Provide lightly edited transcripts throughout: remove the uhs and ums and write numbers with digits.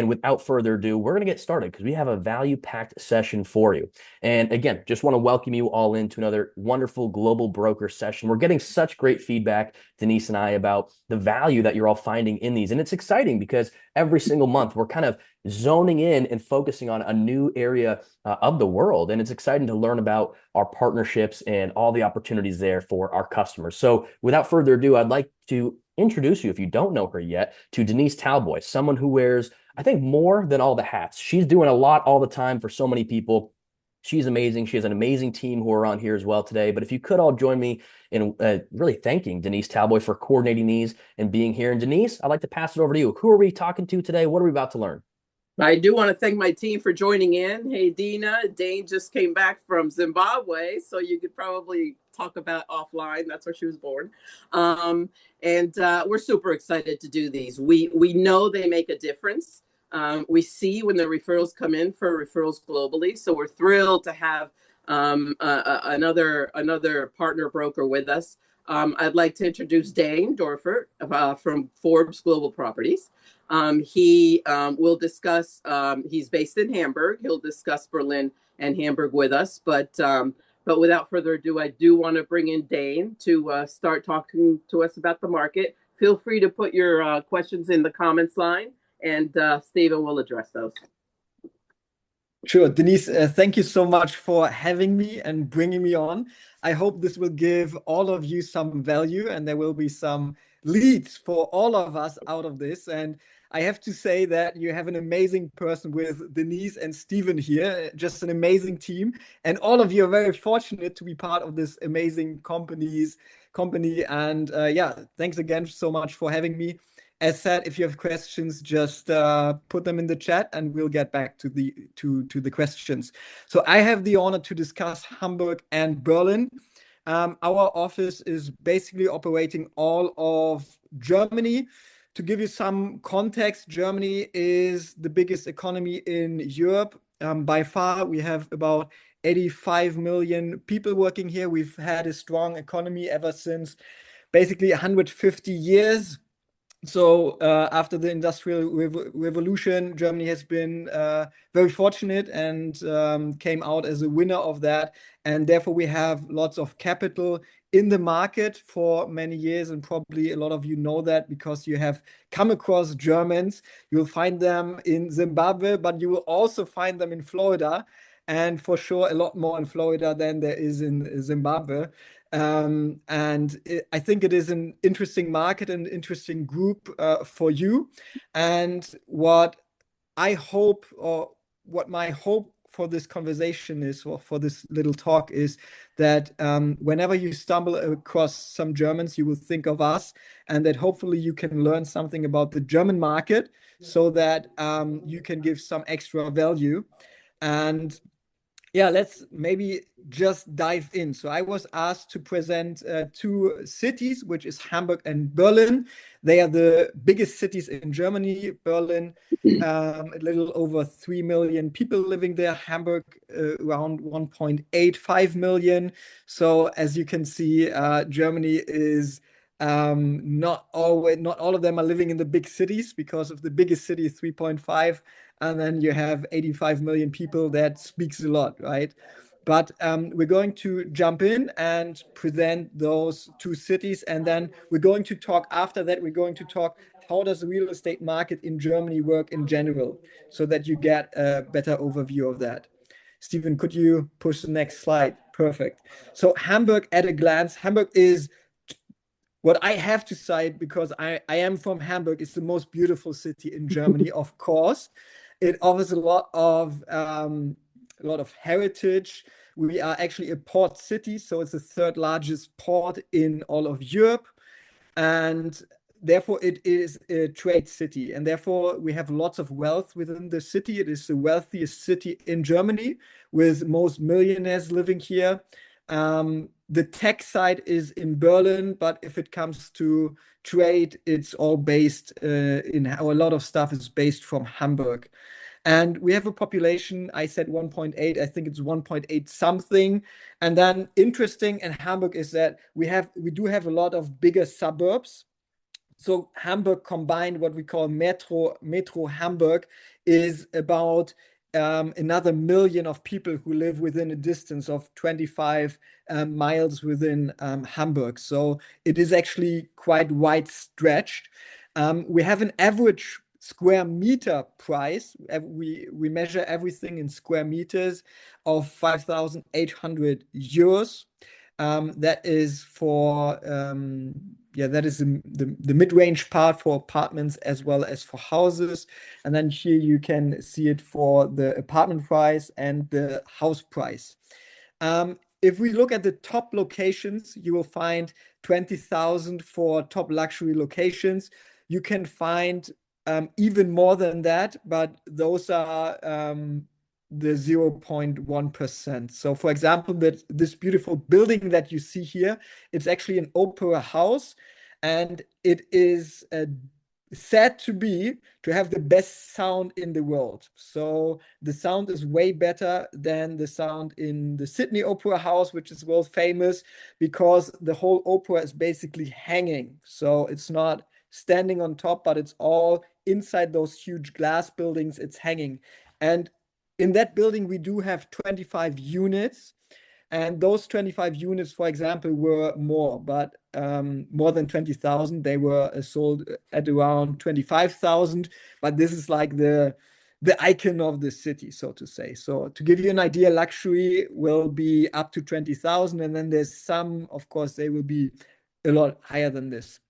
And without further ado, we're going to get started because we have a value-packed session for you. And again, just want to welcome you all into another wonderful global broker session. We're getting such great feedback, Denise and I, about the value that you're all finding in these. And it's exciting because every single month we're kind of zoning in and focusing on a new area of the world. And it's exciting to learn about our partnerships and all the opportunities there for our customers. So without further ado, I'd like to introduce you, if you don't know her yet, to Denise Talboy, someone who wears, I think, more than all the hats. She's doing a lot all the time for so many people. She's amazing. She has an amazing team who are on here as well today. But if you could all join me in really thanking Denise Talboy for coordinating these and being here. And Denise, I'd like to pass it over to you. Who are we talking to today? What are we about to learn? I do want to thank my team for joining in. Hey, Dina, Dane just came back from Zimbabwe, so you could probably talk about offline. That's where she was born. And we're super excited to do these. We know they make a difference. We see when the referrals come in for referrals globally. So we're thrilled to have another partner broker with us. I'd like to introduce Dane Dorfert from Forbes Global Properties. He will discuss, he's based in Hamburg. He'll discuss Berlin and Hamburg with us. But without further ado, I do want to bring in Dane to start talking to us about the market. Feel free to put your questions in the comments line, and Stephen will address those. Sure. Denise, thank you so much for having me and bringing me on. I hope this will give all of you some value and there will be some leads for all of us out of this. And I have to say that you have an amazing person with Denise and Stephen here, just an amazing team. And all of you are very fortunate to be part of this amazing company. And yeah, thanks again so much for having me. As said, if you have questions, just put them in the chat and we'll get back to the questions. So I have the honor to discuss Hamburg and Berlin. Our office is basically operating all of Germany. To give you some context, Germany is the biggest economy in Europe. By far, we have about 85 million people working here. We've had a strong economy ever since basically 150 years. So after the Industrial Revolution, Germany has been very fortunate and came out as a winner of that. And therefore, we have lots of capital in the market for many years. And probably a lot of you know that because you have come across Germans. You'll find them in Zimbabwe, but you will also find them in Florida. And for sure, a lot more in Florida than there is in Zimbabwe. I think it is an interesting market and interesting group for you. And what I hope, or what my hope for this conversation is, or for this little talk is that whenever you stumble across some Germans, you will think of us, and that hopefully you can learn something about the German market so that you can give some extra value. And yeah, let's maybe just dive in. So I was asked to present two cities, which is Hamburg and Berlin. They are the biggest cities in Germany. Berlin, a little over 3 million people living there. Hamburg, around 1.85 million. So as you can see, Germany is not all of them are living in the big cities, because of the biggest city is 3.5, and then you have 85 million people. That speaks a lot, right? But we're going to jump in and present those two cities, and then we're going to talk after that. We're going to talk how does the real estate market in Germany work in general, so that you get a better overview of that. Stephen, could you push the next slide? Perfect. So Hamburg at a glance. Hamburg is what I have to say, because I am from Hamburg. It's the most beautiful city in Germany, of course. It offers a lot of heritage. We are actually a port city, so it's the third largest port in all of Europe, and therefore it is a trade city, and therefore we have lots of wealth within the city. It is the wealthiest city in Germany, with most millionaires living here. The tech side is in Berlin, but if it comes to trade, it's all based a lot of stuff is based from Hamburg. And we have a population, I said 1.8, I think it's 1.8 something. And then interesting in Hamburg is that we do have a lot of bigger suburbs. So Hamburg combined, what we call Metro Hamburg, is about another million of people who live within a distance of 25 miles within Hamburg. So it is actually quite wide stretched. We have an average square meter price. We measure everything in square meters of 5,800 euros. That is for that is the mid-range part for apartments as well as for houses. And then here you can see it for the apartment price and the house price. If we look at the top locations, you will find 20,000 for top luxury locations. You can find even more than that, but those are the 0.1%. So for example, this beautiful building that you see here, it's actually an opera house, and it is said to have the best sound in the world. So the sound is way better than the sound in the Sydney Opera House, which is world famous because the whole opera is basically hanging. So it's not standing on top, but it's all inside those huge glass buildings. It's hanging. And in that building, we do have 25 units. And those 25 units, for example, were more than 20,000. They were sold at around 25,000. But this is like the icon of the city, so to say. So to give you an idea, luxury will be up to 20,000. And then there's some, of course, they will be a lot higher than this.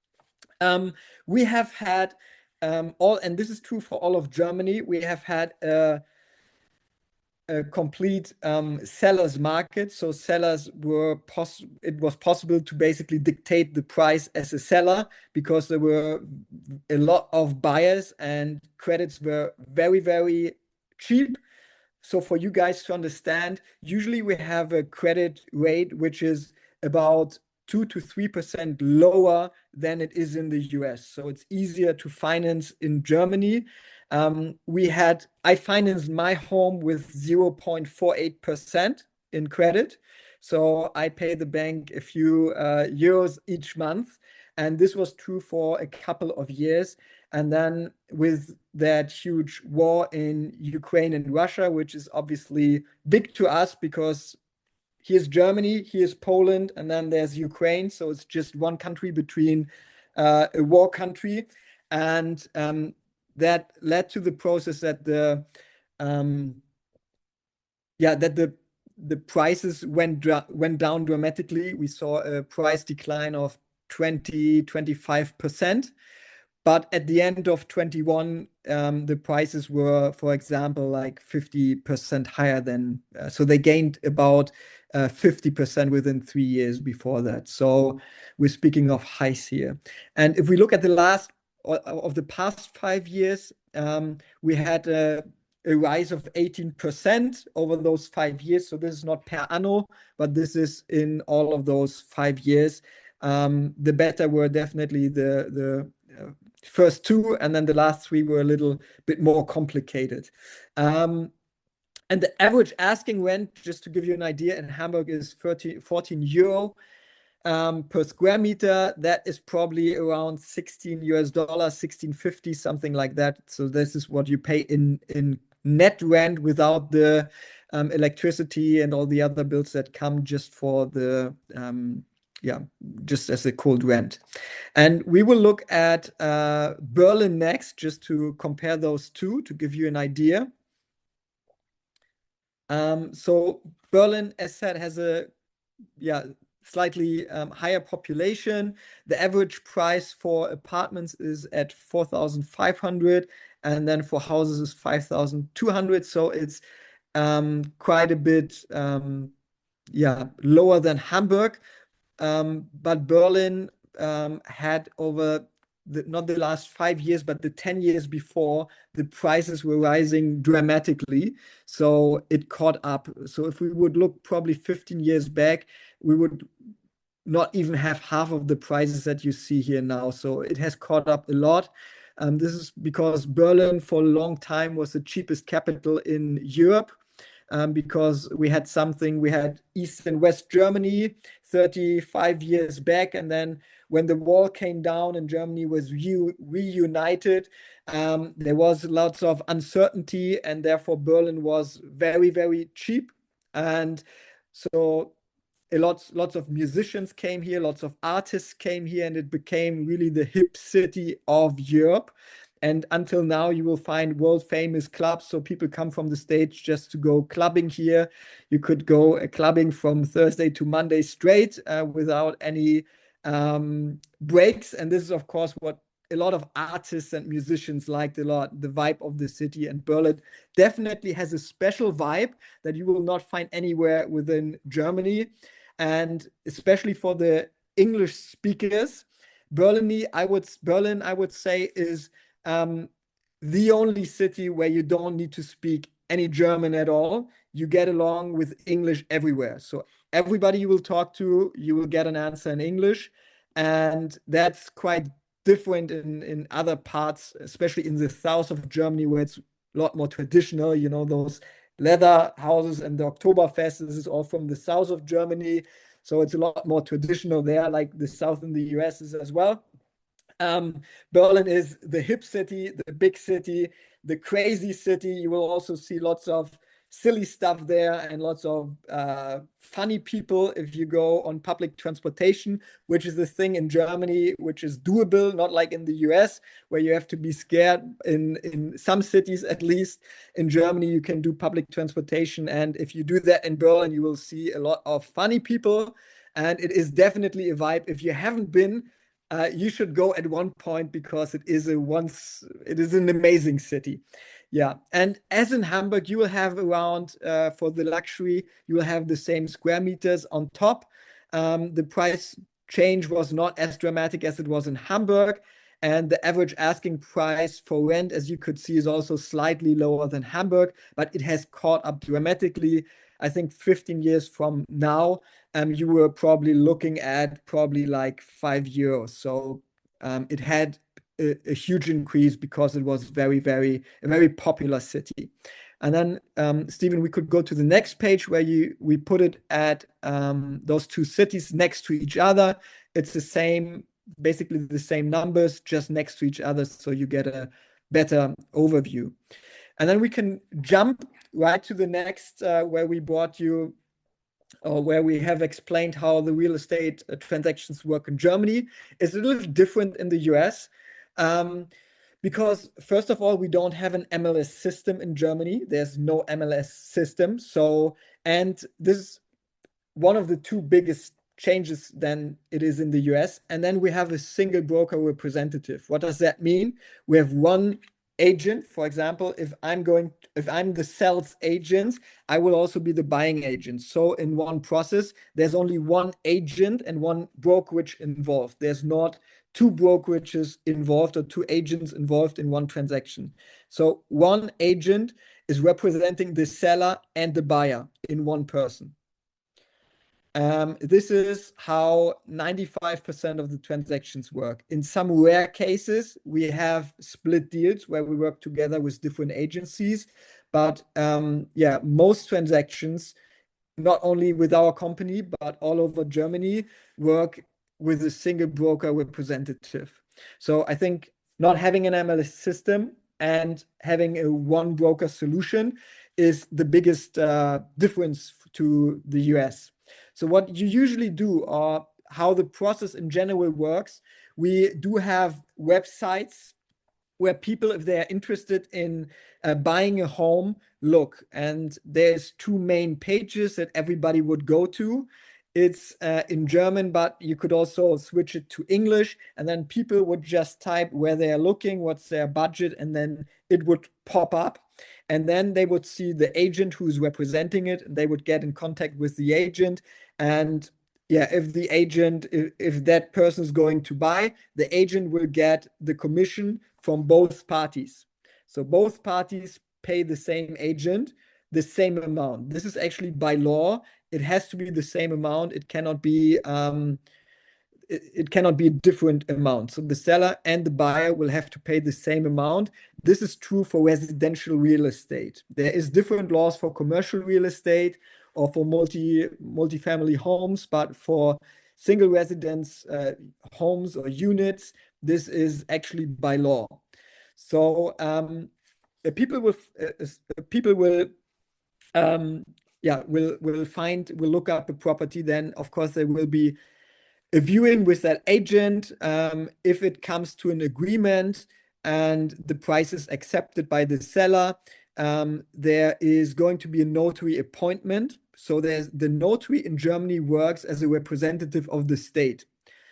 We have had and this is true for all of Germany, we have had a complete sellers market. So sellers it was possible to basically dictate the price as a seller because there were a lot of buyers and credits were very, very cheap. So for you guys to understand, usually we have a credit rate which is about 2 to 3% lower than it is in the US. So it's easier to finance in Germany. I financed my home with 0.48% in credit. So I pay the bank a few euros each month. And this was true for a couple of years. And then with that huge war in Ukraine and Russia, which is obviously big to us because here's Germany, here's Poland, and then there's Ukraine. So it's just one country between a war country. And that led to the process that the prices went down dramatically. We saw a price decline of 25%. But at the end of 21, the prices were, for example, like 50% higher than, so they gained about 50% within 3 years before that. So we're speaking of highs here. And if we look at the past 5 years, we had a rise of 18% over those 5 years. So this is not per anno, but this is in all of those 5 years. The better were definitely the first two, and then the last three were a little bit more complicated. And the average asking rent, just to give you an idea, in Hamburg is 14 euro per square meter. That is probably around $16, $16.50, something like that. So this is what you pay in net rent without the electricity and all the other bills that come just for the just as a cold rent. And we will look at Berlin next, just to compare those two, to give you an idea. So Berlin, as said, has a slightly higher population. The average price for apartments is at 4,500, and then for houses is 5,200. So it's quite a bit lower than Hamburg. But Berlin had over not the last 5 years, but the 10 years before, the prices were rising dramatically. So it caught up. So if we would look probably 15 years back, we would not even have half of the prices that you see here now. So it has caught up a lot. This is because Berlin for a long time was the cheapest capital in Europe. because we had East and West Germany 35 years back. And then when the wall came down and Germany was reunited, there was lots of uncertainty, and therefore Berlin was very, very cheap. And so lots of musicians came here, lots of artists came here, and it became really the hip city of Europe. And until now, you will find world famous clubs. So people come from the States just to go clubbing here. You could go clubbing from Thursday to Monday straight without any breaks. And this is, of course, what a lot of artists and musicians liked a lot, the vibe of the city. And Berlin definitely has a special vibe that you will not find anywhere within Germany. And especially for the English speakers, Berlin, I would say, is the only city where you don't need to speak any German at all. You get along with English everywhere. So everybody you will talk to, you will get an answer in English. And that's quite different in other parts, especially in the south of Germany, where it's a lot more traditional, those leather houses and the Oktoberfest. This is all from the south of Germany. So it's a lot more traditional there, like the south in the US is as well. Berlin is the hip city, the big city, the crazy city. You will also see lots of silly stuff there and lots of funny people if you go on public transportation, which is the thing in Germany, which is doable, not like in the US, where you have to be scared. In some cities, at least in Germany, you can do public transportation. And if you do that in Berlin, you will see a lot of funny people. And it is definitely a vibe. If you haven't been, you should go at one point, because it is an amazing city. Yeah. And as in Hamburg, you will have around, for the luxury, you will have the same square meters on top. The price change was not as dramatic as it was in Hamburg. And the average asking price for rent, as you could see, is also slightly lower than Hamburg, but it has caught up dramatically. I think 15 years from now, you were probably looking at like €5. So it had a huge increase because it was a very popular city. And then, Stephen, we could go to the next page where we put it at those two cities next to each other. It's basically the same numbers, just next to each other, so you get a better overview. And then we can jump right to the next, where we brought you, or where we have explained how the real estate transactions work in Germany. It's a little different in the US. Because first of all, we don't have an MLS system in Germany. There's no MLS system. And this is one of the two biggest changes than it is in the US. And then we have a single broker representative. What does that mean? We have one agent. For example, if I'm the sales agent, I will also be the buying agent. So in one process, there's only one agent and one brokerage involved. There's not two brokerages involved or two agents involved in one transaction. So one agent is representing the seller and the buyer in one person. This is how 95% of the transactions work. In some rare cases, we have split deals where we work together with different agencies. But most transactions, not only with our company, but all over Germany, work with a single broker representative. So I think not having an MLS system and having a one broker solution is the biggest difference to the US. So what you usually do, or how the process in general works, we do have websites where people, if they're interested in buying a home, look. And there's two main pages that everybody would go to. It's in German, but you could also switch it to English. And then people would just type where they are looking, what's their budget, and then it would pop up. And then they would see the agent who's representing it. They would get in contact with the agent. And if the agent, if that person is going to buy, the agent will get the commission from both parties. So both parties pay the same agent the same amount. This is actually by law. It has to be the same amount. It cannot be it cannot be a different amount. So the seller and the buyer will have to pay the same amount. This is true for residential real estate. There is different laws for commercial real estate or for multi-family homes, but for single residence homes or units, this is actually by law. So people will look up the property. Then of course there will be a viewing with that agent. If it comes to an agreement and the price is accepted by the seller, there is going to be a notary appointment. So the notary in Germany works as a representative of the state.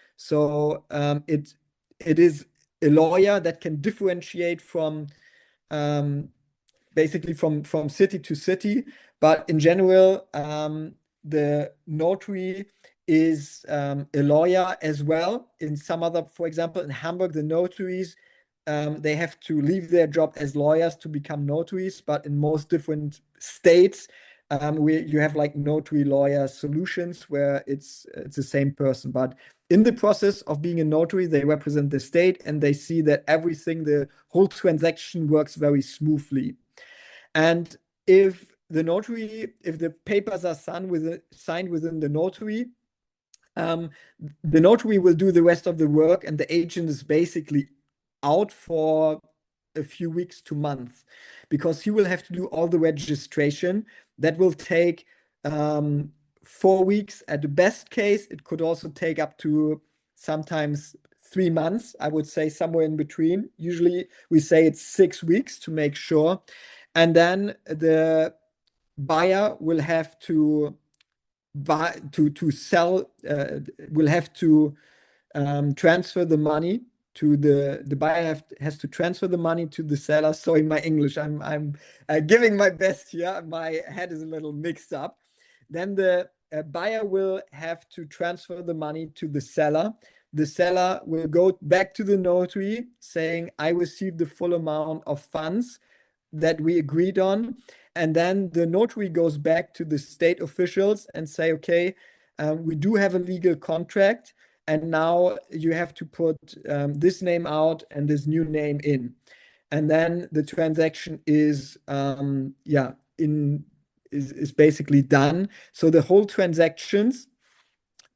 So it is a lawyer that can differentiate from basically from city to city. But in general, the notary is a lawyer as well. In some other, for example, in Hamburg, the notaries, they have to leave their job as lawyers to become notaries. But in most different states, you have like notary lawyer solutions where it's the same person. But in the process of being a notary, they represent the state and they see that everything, the whole transaction works very smoothly. And if the papers are signed within the notary, the notary will do the rest of the work, and the agent is basically out for a few weeks to months because he will have to do all the registration. That will take 4 weeks at the best case. It could also take up to sometimes 3 months, I would say somewhere in between. Usually we say it's 6 weeks to make sure. And then the buyer will have to transfer the money to the buyer has to transfer the money to the seller. Sorry, my English, I'm giving my best here. My head is a little mixed up. Then the buyer will have to transfer the money to the seller. The seller will go back to the notary saying, I received the full amount of funds that we agreed on. And then the notary goes back to the state officials and say, okay, we do have a legal contract, and now you have to put this name out and this new name in. And then the transaction is basically done. So the whole transactions,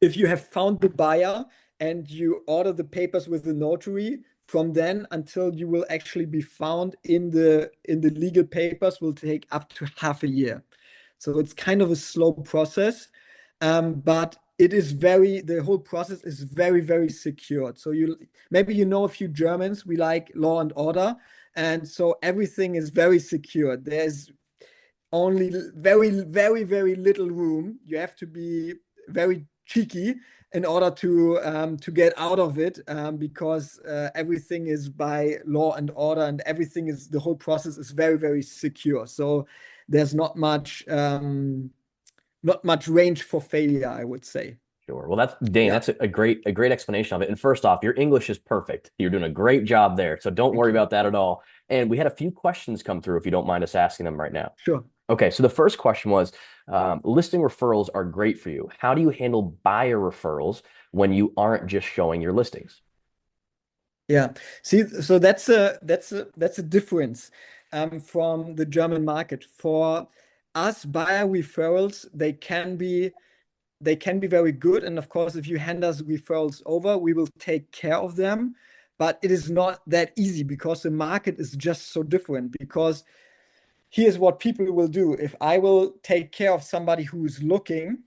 if you have found the buyer and you order the papers with the notary, from then until you will actually be found in the legal papers will take up to half a year. So it's kind of a slow process, but the whole process is very, very secured. So maybe you know a few Germans, we like law and order. And so everything is very secured. There's only very, very, very little room. You have to be very cheeky in order to get out of it, because everything is by law and order, and the whole process is very, very secure. So there's not much range for failure, I would say. Sure. Well, that's a great explanation of it. And first off, your English is perfect. You're doing a great job there. So don't worry about that at all. And we had a few questions come through, if you don't mind us asking them right now. Sure. Okay, so the first question was, listing referrals are great for you. How do you handle buyer referrals when you aren't just showing your listings? Yeah. See, so that's a difference from the German market. For us, buyer referrals, they can be very good. And of course, if you hand us referrals over, we will take care of them. But it is not that easy because the market is just so different. Because here's what people will do. If I will take care of somebody who's looking,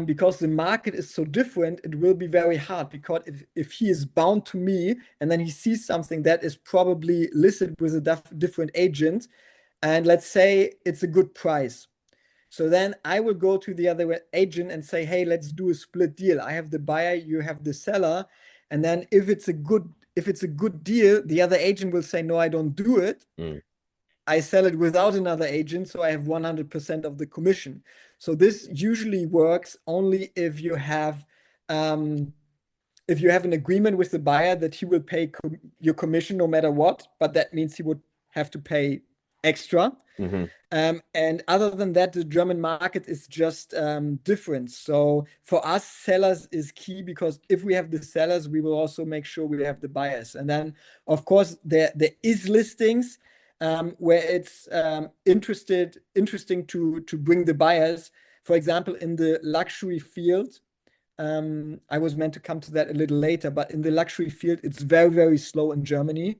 because the market is so different, it will be very hard. Because if he is bound to me and then he sees something that is probably listed with a different agent, and let's say it's a good price. So then I will go to the other agent and say, hey, let's do a split deal. I have the buyer, you have the seller. And then if it's a good deal, the other agent will say, no, I don't do it. I sell it without another agent, so I have 100% of the commission. So this usually works only if you have an agreement with the buyer that he will pay your commission no matter what, but that means he would have to pay extra. Hmm. And other than that, the German market is just different. So for us, sellers is key, because if we have the sellers, we will also make sure we have the buyers. And then, of course, there is listings where it's interesting to bring the buyers. For example, in the luxury field, I was meant to come to that a little later, but in the luxury field, it's very, very slow in Germany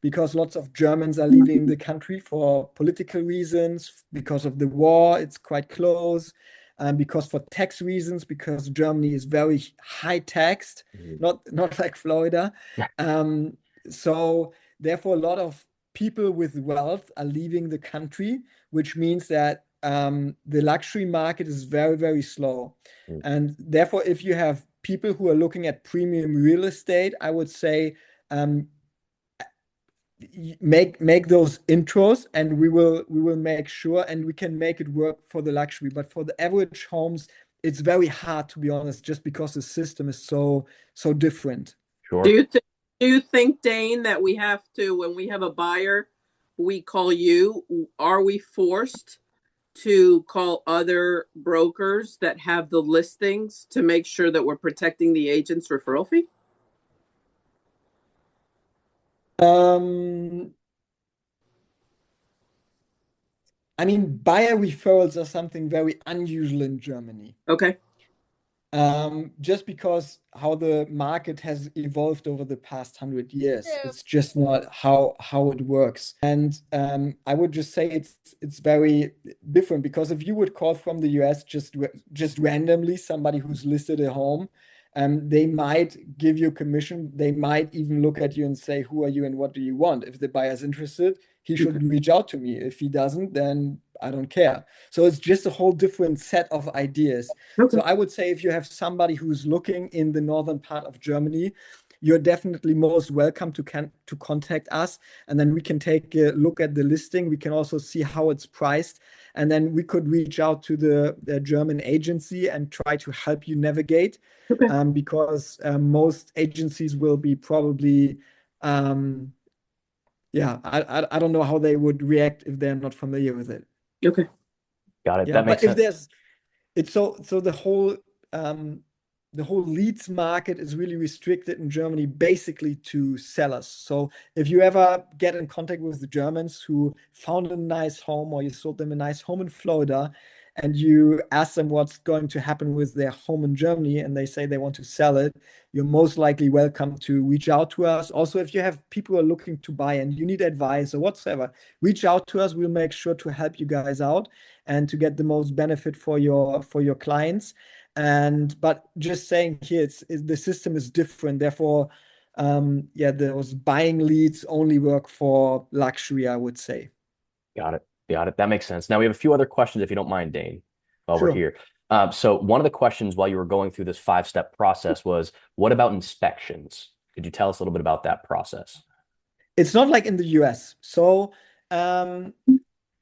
because lots of Germans are leaving the country for political reasons, because of the war, it's quite close, because for tax reasons, because Germany is very high taxed, not like Florida. So therefore, a lot of people with wealth are leaving the country, which means that the luxury market is very, very slow. And therefore, if you have people who are looking at premium real estate, I would say make those intros, and we will make sure, and we can make it work for the luxury. But for the average homes, it's very hard, to be honest, just because the system is so different. Sure. Do you think, Dane, that we have to, when we have a buyer, we call you? Are we forced to call other brokers that have the listings to make sure that we're protecting the agent's referral fee? I mean, buyer referrals are something very unusual in Germany. Okay. Just because how the market has evolved over the past 100 years. It's just not how it works. And I would just say it's very different, because if you would call from the US just randomly somebody who's listed a home, they might give you commission. They might even look at you and say, who are you and what do you want? If the buyer's interested, he should reach out to me. If he doesn't, then I don't care. So it's just a whole different set of ideas. Okay. So I would say if you have somebody who's looking in the northern part of Germany, you're definitely most welcome to contact us, and then we can take a look at the listing. We can also see how it's priced, and then we could reach out to the German agency and try to help you navigate. Okay. Because most agencies will be probably I don't know how they would react if they're not familiar with it. Okay. Got it. Yeah, That makes but if sense. it's so the whole leads market is really restricted in Germany, basically to sellers. So if you ever get in contact with the Germans who found a nice home, or you sold them a nice home in Florida, and you ask them what's going to happen with their home in Germany, and they say they want to sell it, you're most likely welcome to reach out to us. Also, if you have people who are looking to buy and you need advice or whatsoever, reach out to us. We'll make sure to help you guys out and to get the most benefit for your clients. But just saying here, the system is different. Therefore, those buying leads only work for luxury, I would say. Got it. Got it. That makes sense. Now we have a few other questions, if you don't mind, Dane, while we're Sure. here. So one of the questions while you were going through this 5-step process was, what about inspections? Could you tell us a little bit about that process? It's not like in the US. So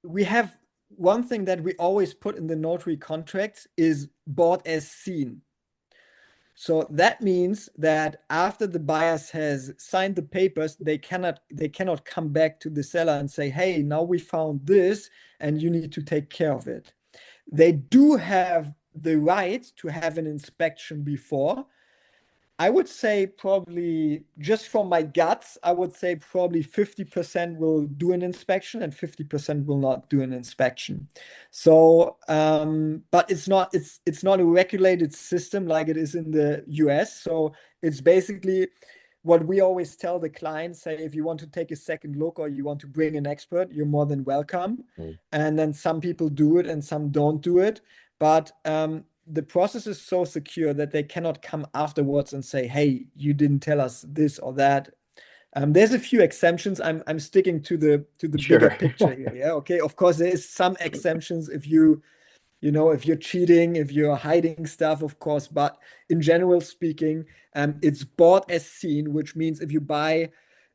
we have one thing that we always put in the notary contracts is bought as seen. So that means that after the buyers has signed the papers, they cannot come back to the seller and say, hey, now we found this and you need to take care of it. They do have the right to have an inspection before. I would say probably, just from my guts, I would say probably 50% will do an inspection and 50% will not do an inspection. So, but it's not a regulated system like it is in the US. So it's basically what we always tell the clients: say, if you want to take a second look or you want to bring an expert, you're more than welcome. And then some people do it and some don't do it. But the process is so secure that they cannot come afterwards and say, hey, you didn't tell us this or that. There's a few exemptions. I'm sticking to the Sure. bigger picture here. Yeah. Okay. Of course, there is some exemptions if if you're cheating, if you're hiding stuff, of course. But in general speaking, it's bought as seen, which means if you buy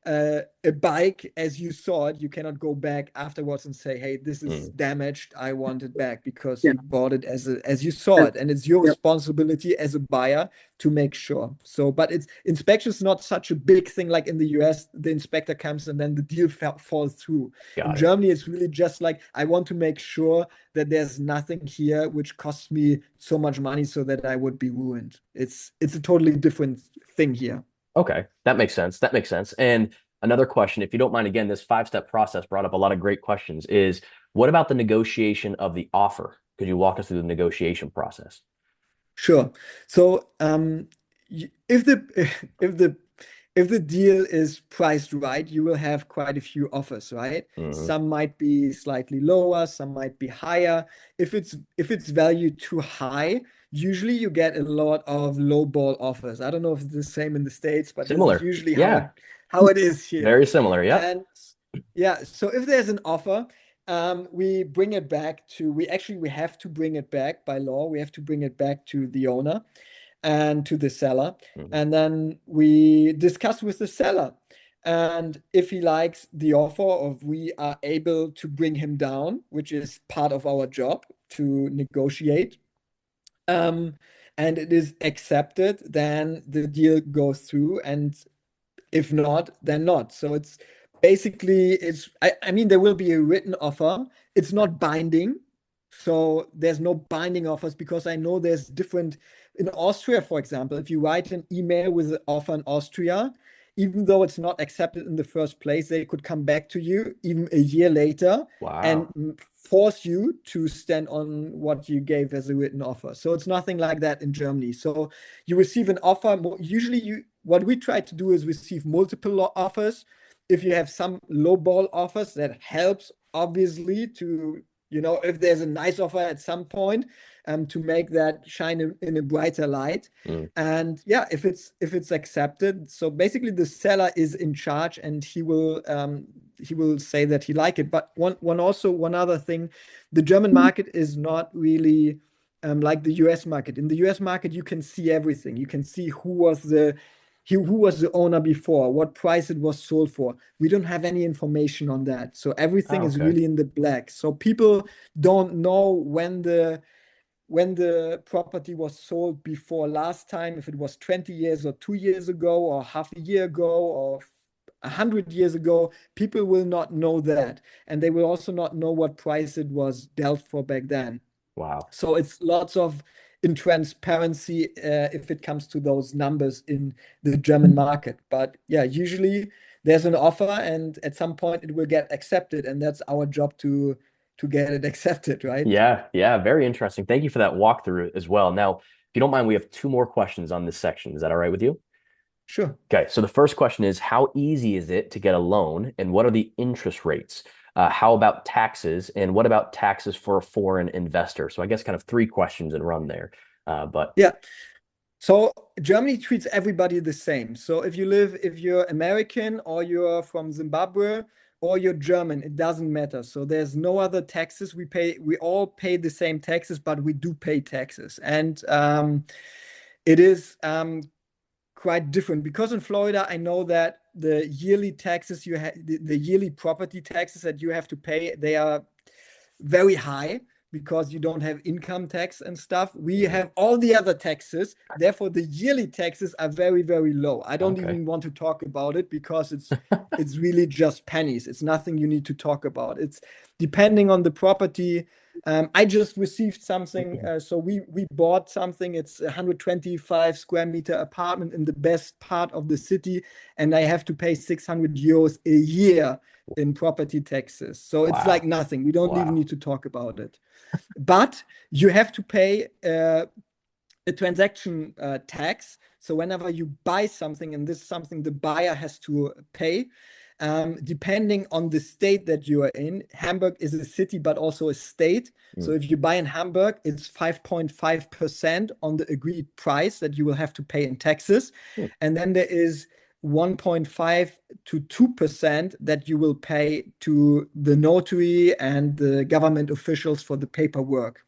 a bike as you saw it. You cannot go back afterwards and say, hey, this is damaged, I want it back, because you bought it as you saw it, and it's your responsibility as a buyer to make sure. So, but inspection is not such a big thing like in the US. The inspector comes and then the deal falls through. In Germany, it's really just like, I want to make sure that there's nothing here which costs me so much money so that I would be ruined. It's a totally different thing here. Okay, that makes sense. That makes sense. And another question, if you don't mind, again, this five-step process brought up a lot of great questions, is what about the negotiation of the offer? Could you walk us through the negotiation process? Sure. So if the deal is priced right, you will have quite a few offers, right? Some might be slightly lower, some might be higher. If it's valued too high, usually you get a lot of lowball offers. I don't know if it's the same in the States, but this is usually how it is here. Very similar, yeah. And yeah, so if there's an offer, we bring it back to, we have to bring it back by law. We have to bring it back to the owner and to the seller. And then we discuss with the seller. And if he likes the offer, or if we are able to bring him down, which is part of our job to negotiate, and it is accepted, then the deal goes through. And if not, then not. So it's basically, I mean, there will be a written offer. It's not binding. So there's no binding offers, because I know there's different, in Austria, for example, if you write an email with an offer in Austria, even though it's not accepted in the first place, they could come back to you even a year later and force you to stand on what you gave as a written offer. So it's nothing like that in Germany. So you receive an offer. Usually what we try to do is receive multiple offers. If you have some lowball offers, that helps obviously to, if there's a nice offer at some point, to make that shine in a brighter light. And yeah, if it's accepted, so basically the seller is in charge, and he will say that he like it. But one other thing, the German market is not really like the US market. In the US market, you can see everything. You can see who was the owner before, what price it was sold for. We don't have any information on that. So everything is really in the black. So people don't know when the property was sold before last time, if it was 20 years or 2 years ago or half a year ago or 100 years ago. People will not know that. And they will also not know what price it was dealt for back then. Wow. So it's lots of intransparency if it comes to those numbers in the German market. But yeah, usually there's an offer, and at some point it will get accepted, and that's our job to get it accepted, right? Yeah, very interesting. Thank you for that walkthrough as well. Now, if you don't mind, we have 2 more questions on this section. Is that all right with you? Sure. Okay, so the first question is, how easy is it to get a loan, and what are the interest rates? How about taxes, and what about taxes for a foreign investor? So I guess kind of 3 questions in a run there. But yeah, so Germany treats everybody the same. So if you're American, or you're from Zimbabwe, or you're German, it doesn't matter. So there's no other taxes. We all pay the same taxes, but we do pay taxes. And it is quite different, because in Florida, I know that the yearly taxes the yearly property taxes that you have to pay, they are very high, because you don't have income tax and stuff. We have all the other taxes. Therefore, the yearly taxes are very, very low. I don't even want to talk about it, because it's really just pennies. It's nothing you need to talk about. It's depending on the property. I just received something. So we bought something. It's a 125 square meter apartment in the best part of the city, and I have to pay 600 euros a year in property taxes. So it's like nothing. We don't even need to talk about it. But you have to pay a transaction tax. So whenever you buy something, and this is something the buyer has to pay, depending on the state that you are in. Hamburg is a city, but also a state. So if you buy in Hamburg, it's 5.5% on the agreed price that you will have to pay in taxes. And then there is 1.5 to 2% that you will pay to the notary and the government officials for the paperwork.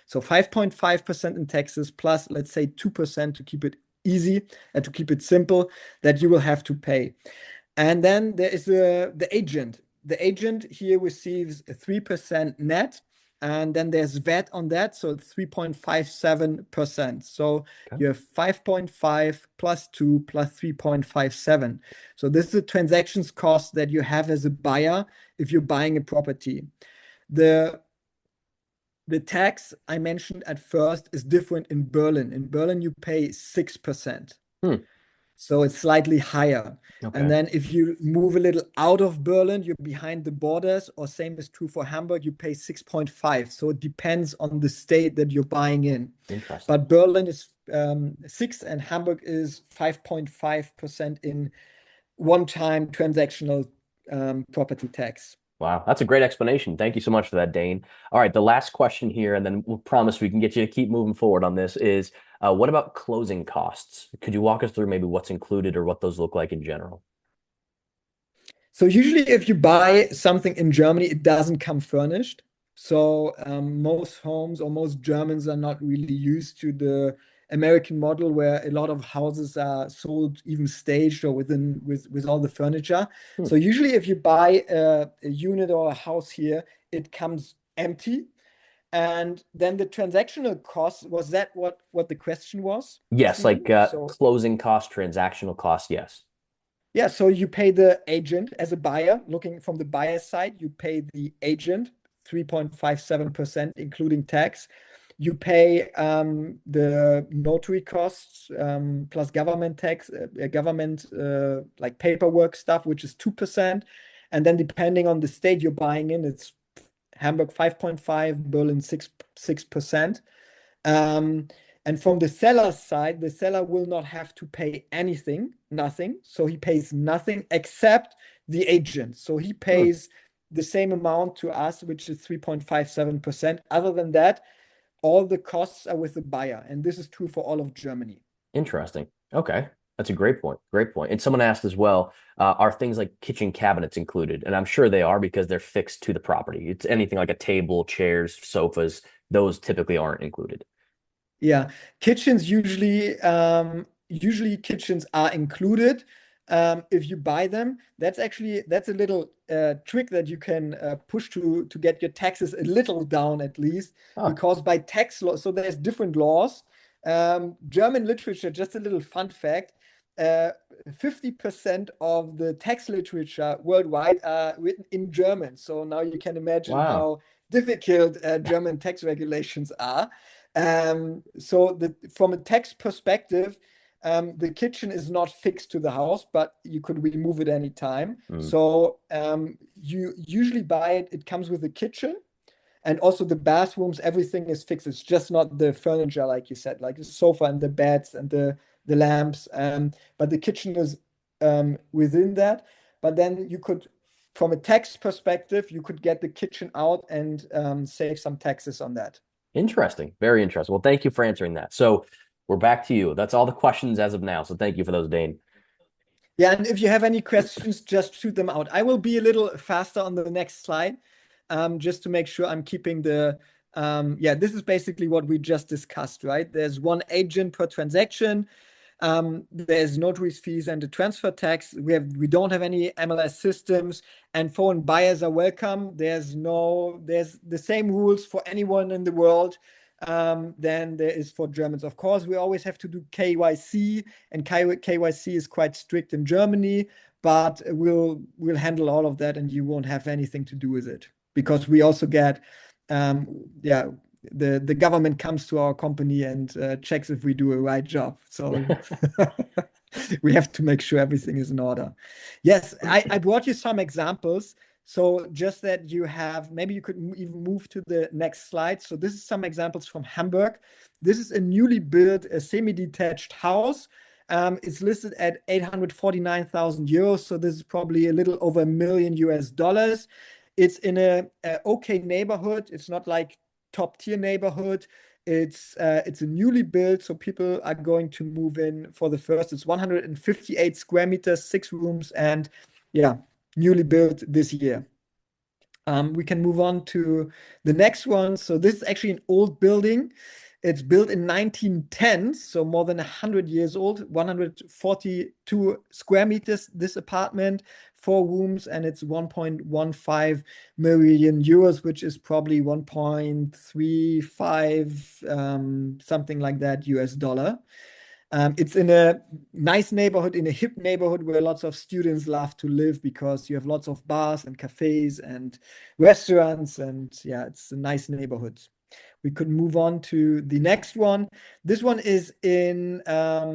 So 5.5% in taxes, plus, let's say, 2% to keep it easy and to keep it simple, that you will have to pay. And then there is the agent. The agent here receives a 3% net, and then there's VAT on that, so 3.57%. So Okay. you have 5.5 plus 2 plus 3.57. So this is the transactions cost that you have as a buyer if you're buying a property. The tax I mentioned at first is different in Berlin. In Berlin, you pay 6%. Hmm. So it's slightly higher. And Okay. then if you move a little out of Berlin, you're behind the borders, or same is true for Hamburg, you pay 6.5. So it depends on the state that you're buying in. Interesting. But Berlin is 6 and Hamburg is 5.5% in one-time transactional property tax. Wow, that's a great explanation. Thank you so much for that, Dane. All right, the last question here, and then we'll promise we can get you to keep moving forward on this is what about closing costs? Could you walk us through maybe what's included or what those look like in general? So usually if you buy something in Germany, it doesn't come furnished. So most homes or most Germans are not really used to the American model where a lot of houses are sold even staged or with all the furniture. Hmm. So usually if you buy a unit or a house here, it comes empty. And then the transactional cost, was that what the question was, Yes, like Stephen? So closing cost, transactional cost, yes. yeah, so you pay the agent as a buyer, looking from the buyer side, you pay the agent 3.57%, including tax. You pay the notary costs plus government tax, government like paperwork stuff, which is 2%. And then depending on the state you're buying in, it's Hamburg 5.5, Berlin 6%. Um, and from the seller's side, the seller will not have to pay anything, nothing. So he pays nothing except the agent. So he Hmm. pays the same amount to us, which is 3.57%. Other than that, all the costs are with the buyer. And this is true for all of Germany. Interesting. Okay. That's a great point. Great point. And someone asked as well, are things like kitchen cabinets included? And I'm sure they are because they're fixed to the property. It's anything like a table, chairs, sofas, those typically aren't included. Yeah, kitchens usually kitchens are included if you buy them. That's a little trick that you can push to get your taxes a little down at least, Oh, because by tax law, so there's different laws. German literature, just a little fun fact, 50% of the tax literature worldwide are written in German. So now you can imagine wow. how difficult German tax regulations are. So from a tax perspective, the kitchen is not fixed to the house, but you could remove it anytime. Mm, So you usually buy it, it comes with a kitchen, and also the bathrooms, everything is fixed. It's just not the furniture, like you said, like the sofa and the beds and the lamps. But the kitchen is within that. But then you could, from a tax perspective, you could get the kitchen out and save some taxes on that. interesting. Very interesting. Well, thank you for answering that. So we're back to you. That's all the questions as of now. So thank you for those, Dane. Yeah, and if you have any questions, just shoot them out. I will be a little faster on the next slide, just to make sure I'm keeping yeah, this is basically what we just discussed, right? There's one agent per transaction. There's notary's fees and the transfer tax. We don't have any MLS systems, and foreign buyers are welcome. There's the same rules for anyone in the world than there is for Germans. Of course, we always have to do KYC, and KYC is quite strict in Germany, but we'll handle all of that, and you won't have anything to do with it because we also get yeah, the government comes to our company and checks if we do a right job. So we have to make sure everything is in order. Yes, I brought you some examples. So just that you have, maybe you could even move to the next slide. So this is some examples from Hamburg. This is a newly built, a semi-detached house. It's listed at 849,000 euros. So this is probably a little over $1 million. It's in a okay neighborhood. It's not like top tier neighborhood. It's a newly built, so people are going to move in for the first. It's 158 square meters, 6 rooms, and yeah, newly built this year. We can move on to the next one. So this is actually an old building. It's built in 1910, so more than 100 years old, 142 square meters, this apartment, 4 rooms, and it's 1.15 million euros, which is probably 1.35, something like that, US dollar. It's in a nice neighborhood, in a hip neighborhood where lots of students love to live because you have lots of bars and cafes and restaurants, and yeah, it's a nice neighborhood. We could move on to the next one. This one is in a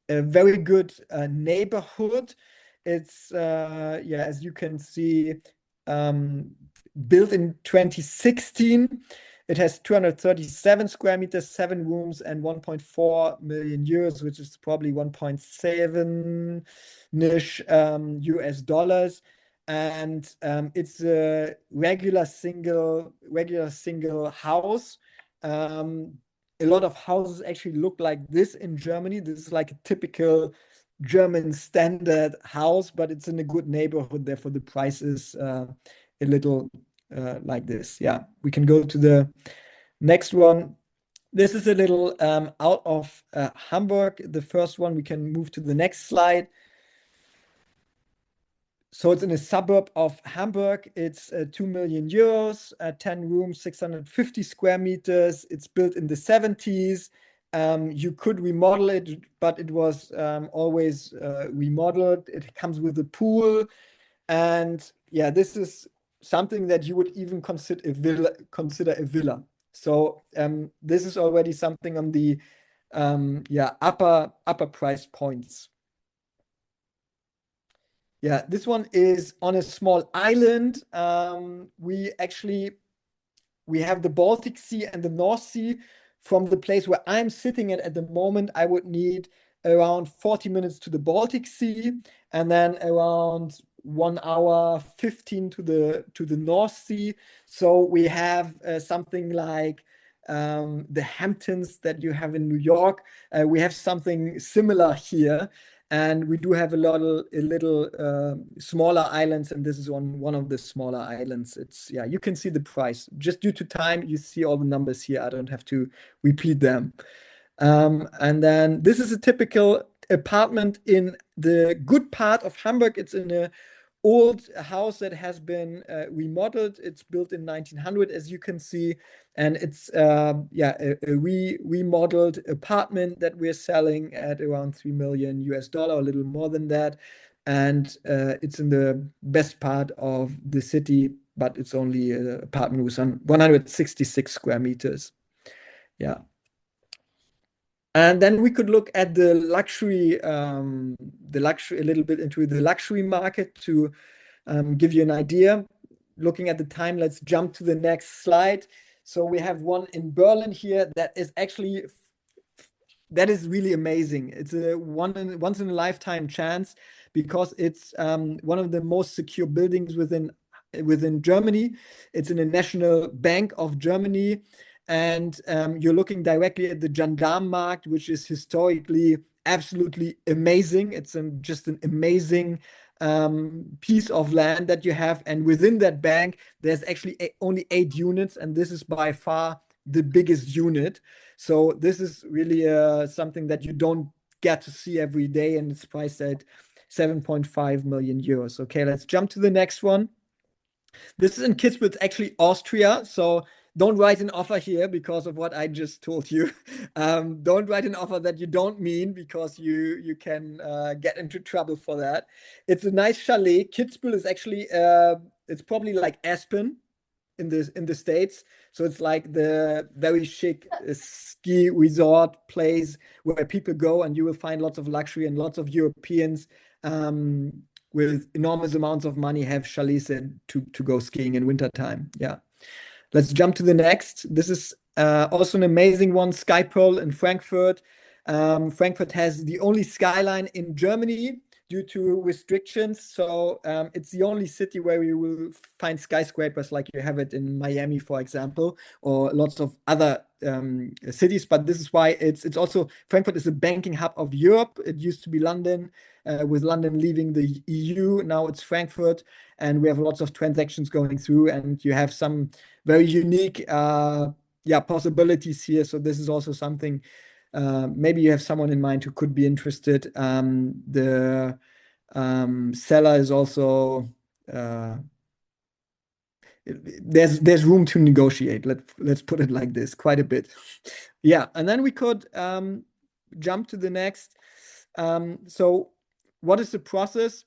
very good neighborhood. It's yeah, as you can see, built in 2016. It has 237 square meters, 7 rooms, and 1.4 million euros, which is probably 1.7-ish US dollars. And it's a regular single house. A lot of houses actually look like this in Germany. This is like a typical German standard house, but it's in a good neighborhood. Therefore, the price is a little like this. Yeah, we can go to the next one. This is a little out of Hamburg. The first one, we can move to the next slide. So it's in a suburb of Hamburg. It's 2 million euros, 10 rooms, 650 square meters. It's built in the 70s. You could remodel it, but it was always remodeled. It comes with a pool. And yeah, this is something that you would even consider a villa. So this is already something on the yeah, upper price points. Yeah, this one is on a small island. We have the Baltic Sea and the North Sea. From the place where I'm sitting at the moment, I would need around 40 minutes to the Baltic Sea, and then around 1 hour 15 to the North Sea. So we have something like the Hamptons that you have in New York. We have something similar here. And we do have a little smaller islands, and this is on one of the smaller islands. It's, yeah, you can see the price. Just due to time, you see all the numbers here. I don't have to repeat them. And then this is a typical apartment in the good part of Hamburg. It's in a old house that has been remodeled. It's built in 1900, as you can see, and it's yeah, a remodeled apartment that we're selling at around 3 million US dollar, a little more than that. And it's in the best part of the city, but it's only an apartment with 166 square meters. Yeah. And then we could look at the luxury, a little bit into the luxury market to give you an idea. Looking at the time, let's jump to the next slide. So we have one in Berlin here that is actually, that is really amazing. It's a once in a lifetime chance because it's one of the most secure buildings within Germany. It's in the National Bank of Germany. And you're looking directly at the Gendarmenmarkt, which is historically absolutely amazing. It's just an amazing piece of land that you have. And within that bank, there's actually only 8 units, and this is by far the biggest unit. So this is really something that you don't get to see every day, and it's priced at 7.5 million euros. Okay, let's jump to the next one. This is in Kitzbühel, actually Austria. So don't write an offer here because of what I just told you. Don't write an offer that you don't mean because you can get into trouble for that. It's a nice chalet. Kitzbühel is actually, it's probably like Aspen in the States. So it's like the very chic ski resort place where people go, and you will find lots of luxury, and lots of Europeans with enormous amounts of money have chalets to go skiing in wintertime. Yeah. Let's jump to the next. This is also an amazing one, Sky Pearl in Frankfurt. Frankfurt has the only skyline in Germany due to restrictions. So it's the only city where you will find skyscrapers like you have it in Miami, for example, or lots of other cities. But this is why it's also, Frankfurt is a banking hub of Europe. It used to be London, with London leaving the EU. Now it's Frankfurt, and we have lots of transactions going through, and you have some very unique yeah, possibilities here. So this is also something, maybe you have someone in mind who could be interested. The seller is also, there's room to negotiate. Let's put it like this, quite a bit. Yeah, and then we could jump to the next. So what is the process?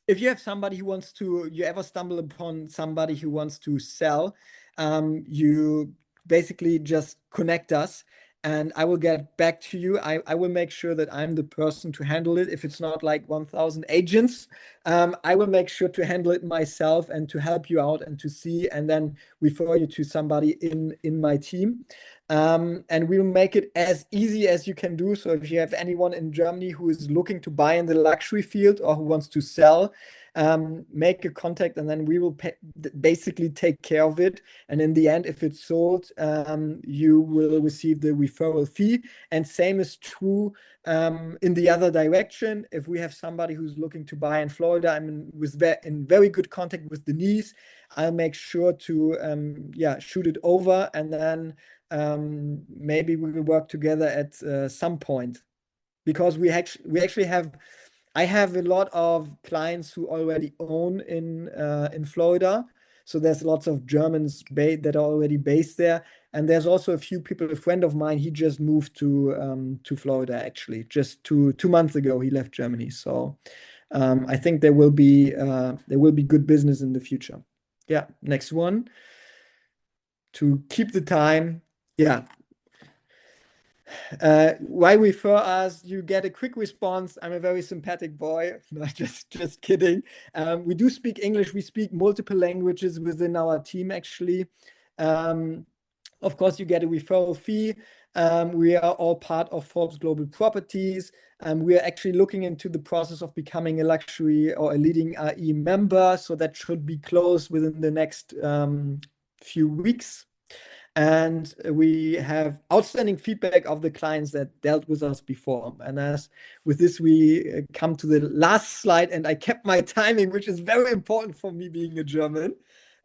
If you have somebody who wants to, you ever stumble upon somebody who wants to sell, you basically just connect us and I will get back to you. I will make sure that I'm the person to handle it. If it's not like 1,000 agents, I will make sure to handle it myself and to help you out and to see, and then refer you to somebody in my team. And we'll make it as easy as you can do. So if you have anyone in Germany who is looking to buy in the luxury field or who wants to sell, make a contact, and then we will basically take care of it. And in the end, if it's sold, you will receive the referral fee. And same is true in the other direction. If we have somebody who's looking to buy in Florida, I'm in very good contact with Denise. I'll make sure to shoot it over, and then maybe we will work together at some point, because we actually have, I have a lot of clients who already own in Florida. So there's lots of Germans that are already based there, and there's also a few people. A friend of mine, he just moved to Florida actually, just two months ago. He left Germany, so I think there will be good business in the future. Yeah, next one to keep the time. Yeah. Why refer us? You get a quick response. I'm a very sympathetic boy. No, just kidding. We do speak English. We speak multiple languages within our team, actually. Of course, you get a referral fee. We are all part of Forbes Global Properties. We are actually looking into the process of becoming a luxury or a leading RE member. So that should be closed within the next few weeks. And we have outstanding feedback of the clients that dealt with us before. And as with this, we come to the last slide, and I kept my timing, which is very important for me being a German.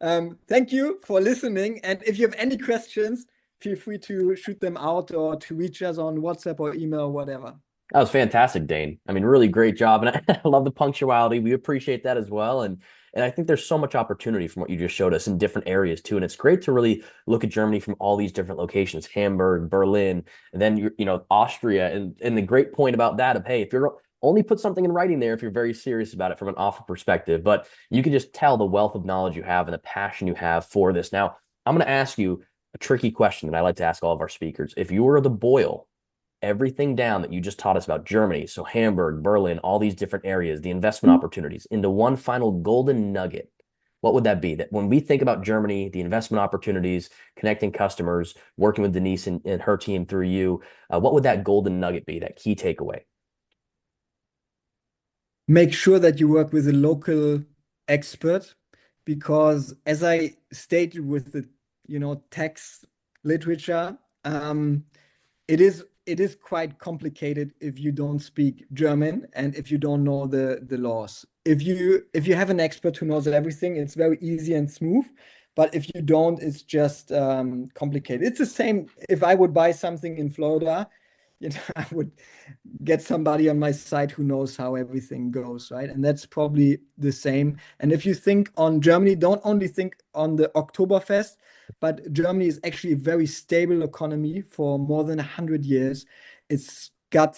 Thank you for listening. And if you have any questions, feel free to shoot them out or to reach us on WhatsApp or email or whatever. That was fantastic, Dane. I mean, really great job. And I love the punctuality. We appreciate that as well. And I think there's so much opportunity from what you just showed us in different areas too. And it's great to really look at Germany from all these different locations, Hamburg, Berlin, and then Austria. And the great point about that of, hey, if you're only put something in writing there if you're very serious about it from an offer perspective, but you can just tell the wealth of knowledge you have and the passion you have for this. Now, I'm going to ask you a tricky question that I like to ask all of our speakers. If you were to boil everything down that you just taught us about Germany, so Hamburg, Berlin, all these different areas, the investment opportunities, into one final golden nugget, what would that be? That when we think about Germany, the investment opportunities, connecting customers, working with Denise and her team through you, what would that golden nugget be, that key takeaway? Make sure that you work with a local expert, because as I stated with the tax literature, it is quite complicated if you don't speak German and if you don't know the laws. If you have an expert who knows everything, it's very easy and smooth. But if you don't, it's just complicated. It's the same if I would buy something in Florida, I would get somebody on my side who knows how everything goes, right? And that's probably the same. And if you think on Germany, don't only think on the Oktoberfest, but Germany is actually a very stable economy for more than 100 years. It's got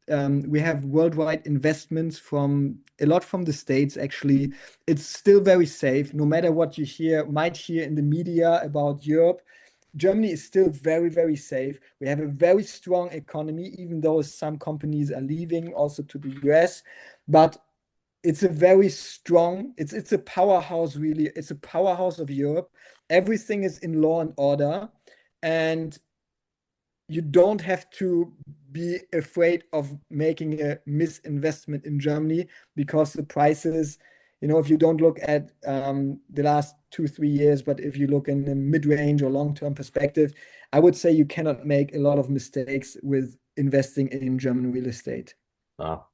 we have worldwide investments from a lot from the States, actually. It's still very safe, no matter what you might hear in the media about Europe. Germany is still very, very safe. We have a very strong economy, even though some companies are leaving also to the US. But it's a very strong, it's a powerhouse, really. It's a powerhouse of Europe. Everything is in law and order. And you don't have to be afraid of making a misinvestment in Germany, because the prices, if you don't look at the last 2-3 years, but if you look in the mid-range or long-term perspective, I would say you cannot make a lot of mistakes with investing in German real estate.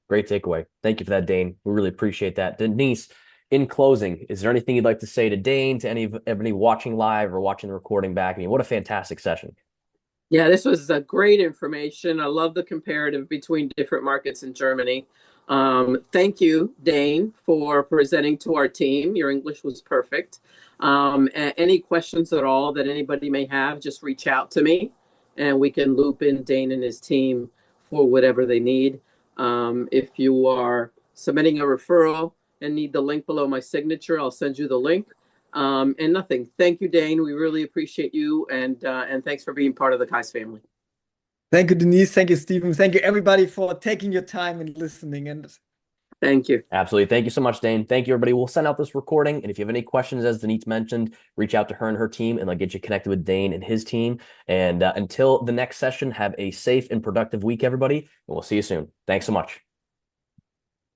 Great takeaway. Thank you for that, Dane. We really appreciate that. Denise, in closing, is there anything you'd like to say to Dane, to anybody watching live or watching the recording back? I mean, what a fantastic session. Yeah, this was a great information. I love the comparative between different markets in Germany. Thank you, Dane, for presenting to our team. Your English was perfect. Any questions at all that anybody may have, just reach out to me and we can loop in Dane and his team for whatever they need. If you are submitting a referral and need the link below my signature, I'll send you the link. And nothing. Thank you, Dane. We really appreciate you, and thanks for being part of the Kais family. Thank you, Denise. Thank you, Stephen. Thank you, everybody, for taking your time and listening. And thank you. Absolutely. Thank you so much, Dane. Thank you, everybody. We'll send out this recording. And if you have any questions, as Denise mentioned, reach out to her and her team, and they'll get you connected with Dane and his team. And until the next session, have a safe and productive week, everybody. And we'll see you soon. Thanks so much.